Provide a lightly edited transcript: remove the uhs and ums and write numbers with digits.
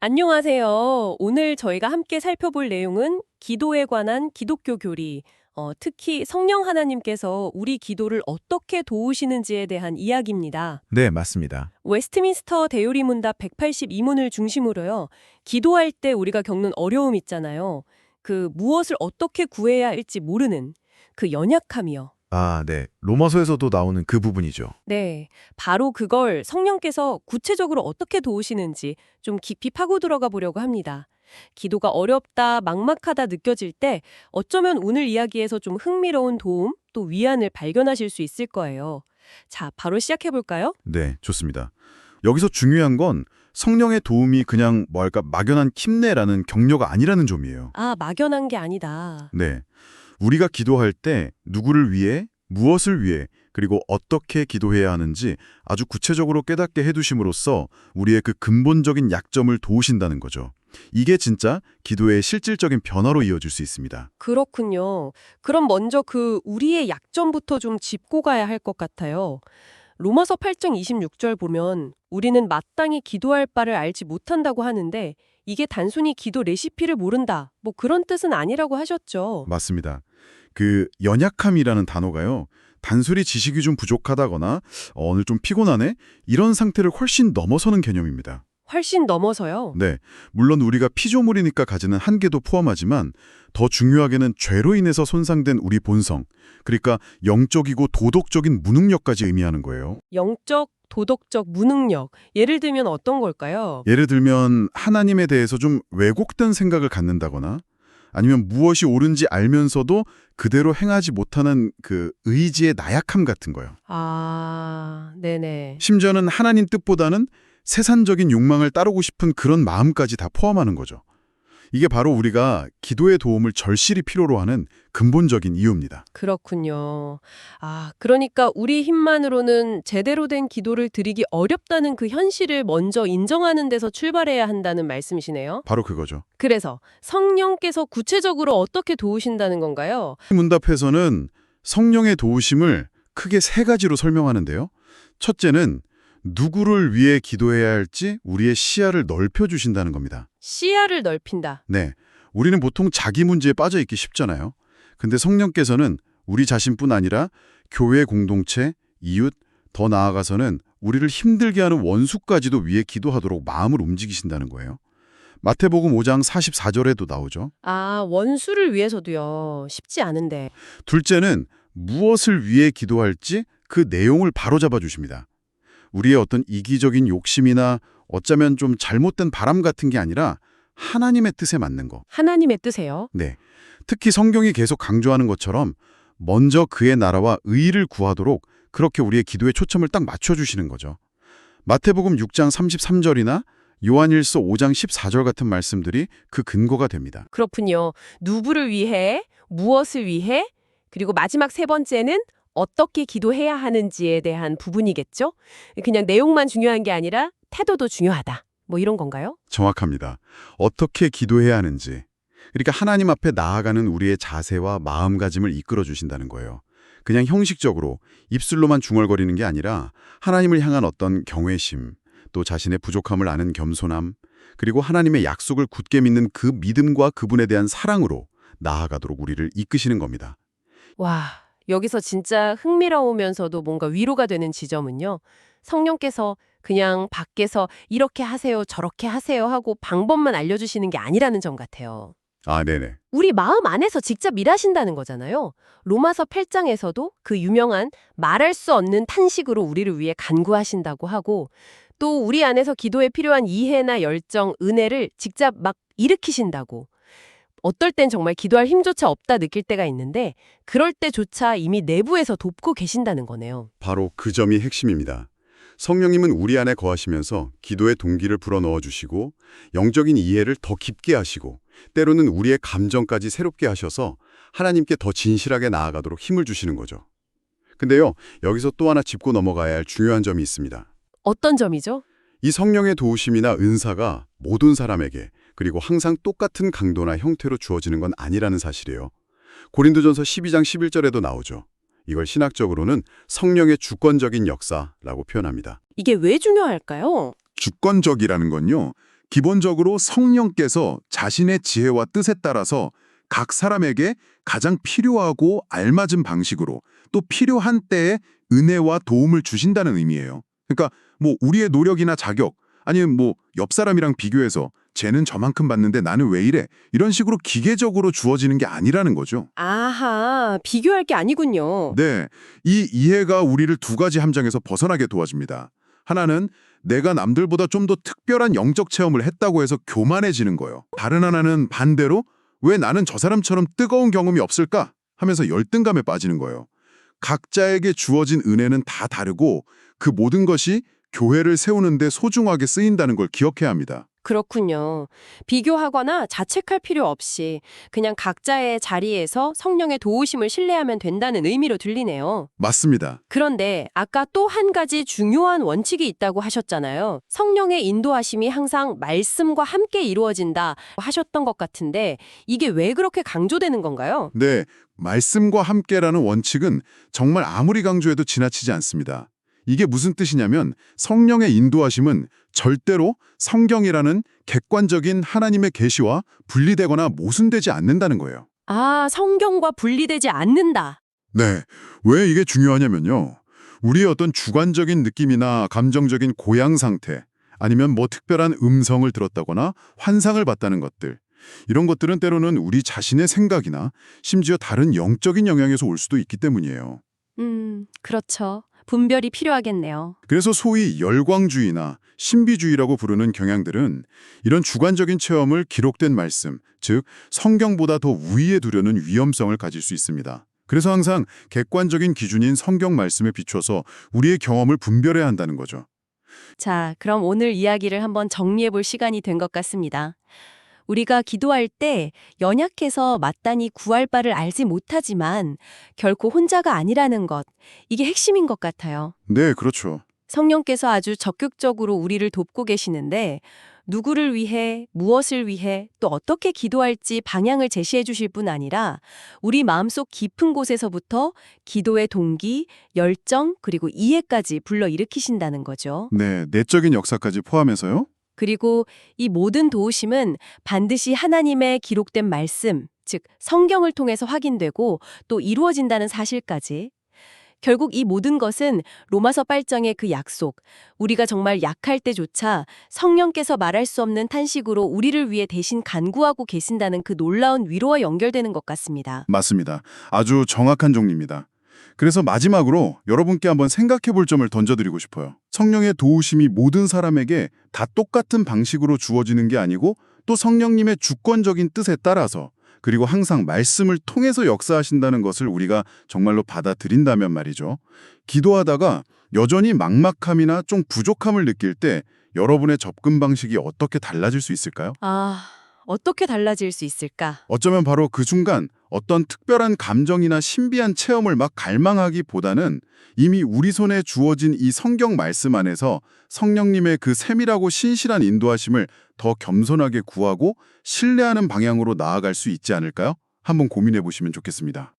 안녕하세요. 오늘 저희가 함께 살펴볼 내용은 기도에 관한 기독교 교리, 특히 성령 하나님께서 우리 기도를 어떻게 도우시는지에 대한 이야기입니다. 네, 맞습니다. 웨스트민스터 대요리 문답 182문을 중심으로요. 기도할 때 우리가 겪는 어려움 있잖아요. 그 무엇을 어떻게 구해야 할지 모르는 그 연약함이요. 아, 네. 로마서에서도 나오는 그 부분이죠. 네, 바로 그걸 성령께서 구체적으로 어떻게 도우시는지 좀 깊이 파고 들어가 보려고 합니다. 기도가 어렵다, 막막하다 느껴질 때 어쩌면 오늘 이야기에서 좀 흥미로운 도움, 또 위안을 발견하실 수 있을 거예요. 자, 바로 시작해 볼까요? 네, 좋습니다. 여기서 중요한 건 성령의 도움이 그냥 뭐랄까 막연한 킴내라는 격려가 아니라는 점이에요. 아, 막연한 게 아니다. 네. 우리가 기도할 때 누구를 위해, 무엇을 위해, 그리고 어떻게 기도해야 하는지 아주 구체적으로 깨닫게 해두심으로써 우리의 그 근본적인 약점을 도우신다는 거죠. 이게 진짜 기도의 실질적인 변화로 이어질 수 있습니다. 그렇군요. 그럼 먼저 그 우리의 약점부터 좀 짚고 가야 할 것 같아요. 로마서 8장 26절 보면 우리는 마땅히 기도할 바를 알지 못한다고 하는데 이게 단순히 기도 레시피를 모른다, 뭐 그런 뜻은 아니라고 하셨죠. 맞습니다. 그 연약함이라는 단어가요. 단순히 지식이 좀 부족하다거나 오늘 좀 피곤하네? 이런 상태를 훨씬 넘어서는 개념입니다. 훨씬 넘어서요. 네, 물론 우리가 피조물이니까 가지는 한계도 포함하지만 더 중요하게는 죄로 인해서 손상된 우리 본성, 그러니까 영적이고 도덕적인 무능력까지 의미하는 거예요. 영적, 도덕적 무능력. 예를 들면 어떤 걸까요? 예를 들면 하나님에 대해서 좀 왜곡된 생각을 갖는다거나 아니면 무엇이 옳은지 알면서도 그대로 행하지 못하는 그 의지의 나약함 같은 거요. 아, 네네. 심지어는 하나님 뜻보다는 세상적인 욕망을 따르고 싶은 그런 마음까지 다 포함하는 거죠. 이게 바로 우리가 기도의 도움을 절실히 필요로 하는 근본적인 이유입니다. 그렇군요. 아, 그러니까 우리 힘만으로는 제대로 된 기도를 드리기 어렵다는 그 현실을 먼저 인정하는 데서 출발해야 한다는 말씀이시네요. 바로 그거죠. 그래서 성령께서 구체적으로 어떻게 도우신다는 건가요? 문답에서는 성령의 도우심을 크게 세 가지로 설명하는데요. 첫째는 누구를 위해 기도해야 할지 우리의 시야를 넓혀주신다는 겁니다. 시야를 넓힌다. 네, 우리는 보통 자기 문제에 빠져 있기 쉽잖아요. 근데 성령께서는 우리 자신뿐 아니라 교회 공동체, 이웃, 더 나아가서는 우리를 힘들게 하는 원수까지도 위해 기도하도록 마음을 움직이신다는 거예요. 마태복음 5장 44절에도 나오죠. 아, 원수를 위해서도요. 쉽지 않은데. 둘째는 무엇을 위해 기도할지 그 내용을 바로잡아 주십니다. 우리의 어떤 이기적인 욕심이나 어쩌면 좀 잘못된 바람 같은 게 아니라 하나님의 뜻에 맞는 거. 하나님의 뜻에요. 네. 특히 성경이 계속 강조하는 것처럼 먼저 그의 나라와 의의를 구하도록 그렇게 우리의 기도에 초점을 딱 맞춰주시는 거죠. 마태복음 6장 33절이나 요한일서 5장 14절 같은 말씀들이 그 근거가 됩니다. 그렇군요. 누구를 위해, 무엇을 위해, 그리고 마지막 세 번째는 어떻게 기도해야 하는지에 대한 부분이겠죠? 그냥 내용만 중요한 게 아니라 태도도 중요하다. 뭐 이런 건가요? 정확합니다. 어떻게 기도해야 하는지. 그러니까 하나님 앞에 나아가는 우리의 자세와 마음가짐을 이끌어 주신다는 거예요. 그냥 형식적으로 입술로만 중얼거리는 게 아니라 하나님을 향한 어떤 경외심, 또 자신의 부족함을 아는 겸손함, 그리고 하나님의 약속을 굳게 믿는 그 믿음과 그분에 대한 사랑으로 나아가도록 우리를 이끄시는 겁니다. 와, 여기서 진짜 흥미로우면서도 뭔가 위로가 되는 지점은요. 성령께서 그냥 밖에서 이렇게 하세요, 저렇게 하세요 하고 방법만 알려주시는 게 아니라는 점 같아요. 아, 네네. 우리 마음 안에서 직접 일하신다는 거잖아요. 로마서 8장에서도 그 유명한 말할 수 없는 탄식으로 우리를 위해 간구하신다고 하고 또 우리 안에서 기도에 필요한 이해나 열정, 은혜를 직접 막 일으키신다고. 어떨 땐 정말 기도할 힘조차 없다 느낄 때가 있는데 그럴 때조차 이미 내부에서 돕고 계신다는 거네요. 바로 그 점이 핵심입니다. 성령님은 우리 안에 거하시면서 기도의 동기를 불어넣어 주시고 영적인 이해를 더 깊게 하시고 때로는 우리의 감정까지 새롭게 하셔서 하나님께 더 진실하게 나아가도록 힘을 주시는 거죠. 근데요, 여기서 또 하나 짚고 넘어가야 할 중요한 점이 있습니다. 어떤 점이죠? 이 성령의 도우심이나 은사가 모든 사람에게 그리고 항상 똑같은 강도나 형태로 주어지는 건 아니라는 사실이에요. 고린도전서 12장 11절에도 나오죠. 이걸 신학적으로는 성령의 주권적인 역사라고 표현합니다. 이게 왜 중요할까요? 주권적이라는 건요. 기본적으로 성령께서 자신의 지혜와 뜻에 따라서 각 사람에게 가장 필요하고 알맞은 방식으로 또 필요한 때에 은혜와 도움을 주신다는 의미예요. 그러니까 뭐 우리의 노력이나 자격 아니면 뭐 옆 사람이랑 비교해서 쟤는 저만큼 받는데 나는 왜 이래? 이런 식으로 기계적으로 주어지는 게 아니라는 거죠. 아하, 비교할 게 아니군요. 네, 이 이해가 우리를 두 가지 함정에서 벗어나게 도와줍니다. 하나는 내가 남들보다 좀 더 특별한 영적 체험을 했다고 해서 교만해지는 거예요. 다른 하나는 반대로 왜 나는 저 사람처럼 뜨거운 경험이 없을까? 하면서 열등감에 빠지는 거예요. 각자에게 주어진 은혜는 다 다르고 그 모든 것이 교회를 세우는 데 소중하게 쓰인다는 걸 기억해야 합니다. 그렇군요. 비교하거나 자책할 필요 없이 그냥 각자의 자리에서 성령의 도우심을 신뢰하면 된다는 의미로 들리네요. 맞습니다. 그런데 아까 또 한 가지 중요한 원칙이 있다고 하셨잖아요. 성령의 인도하심이 항상 말씀과 함께 이루어진다 하셨던 것 같은데 이게 왜 그렇게 강조되는 건가요? 네, 말씀과 함께라는 원칙은 정말 아무리 강조해도 지나치지 않습니다. 이게 무슨 뜻이냐면 성령의 인도하심은 절대로 성경이라는 객관적인 하나님의 계시와 분리되거나 모순되지 않는다는 거예요. 아, 성경과 분리되지 않는다. 네, 왜 이게 중요하냐면요. 우리의 어떤 주관적인 느낌이나 감정적인 고양 상태, 아니면 뭐 특별한 음성을 들었다거나 환상을 봤다는 것들, 이런 것들은 때로는 우리 자신의 생각이나 심지어 다른 영적인 영향에서 올 수도 있기 때문이에요. 그렇죠. 분별이 필요하겠네요. 그래서 소위 열광주의나 신비주의라고 부르는 경향들은 이런 주관적인 체험을 기록된 말씀, 즉 성경보다 더 우위에 두려는 위험성을 가질 수 있습니다. 그래서 항상 객관적인 기준인 성경 말씀에 비춰서 우리의 경험을 분별해야 한다는 거죠. 자, 그럼 오늘 이야기를 한번 정리해 볼 시간이 된 것 같습니다. 우리가 기도할 때 연약해서 마땅히 구할 바를 알지 못하지만 결코 혼자가 아니라는 것, 이게 핵심인 것 같아요. 네, 그렇죠. 성령께서 아주 적극적으로 우리를 돕고 계시는데 누구를 위해, 무엇을 위해, 또 어떻게 기도할지 방향을 제시해 주실 뿐 아니라 우리 마음속 깊은 곳에서부터 기도의 동기, 열정, 그리고 이해까지 불러일으키신다는 거죠. 네, 내적인 역사까지 포함해서요. 그리고 이 모든 도우심은 반드시 하나님의 기록된 말씀, 즉 성경을 통해서 확인되고 또 이루어진다는 사실까지. 결국 이 모든 것은 로마서 8장의 그 약속, 우리가 정말 약할 때조차 성령께서 말할 수 없는 탄식으로 우리를 위해 대신 간구하고 계신다는 그 놀라운 위로와 연결되는 것 같습니다. 맞습니다. 아주 정확한 정리입니다. 그래서 마지막으로 여러분께 한번 생각해 볼 점을 던져드리고 싶어요. 성령의 도우심이 모든 사람에게 다 똑같은 방식으로 주어지는 게 아니고 또 성령님의 주권적인 뜻에 따라서 그리고 항상 말씀을 통해서 역사하신다는 것을 우리가 정말로 받아들인다면 말이죠. 기도하다가 여전히 막막함이나 좀 부족함을 느낄 때 여러분의 접근 방식이 어떻게 달라질 수 있을까요? 어떻게 달라질 수 있을까? 어쩌면 바로 그 순간 어떤 특별한 감정이나 신비한 체험을 막 갈망하기보다는 이미 우리 손에 주어진 이 성경 말씀 안에서 성령님의 그 세밀하고 신실한 인도하심을 더 겸손하게 구하고 신뢰하는 방향으로 나아갈 수 있지 않을까요? 한번 고민해 보시면 좋겠습니다.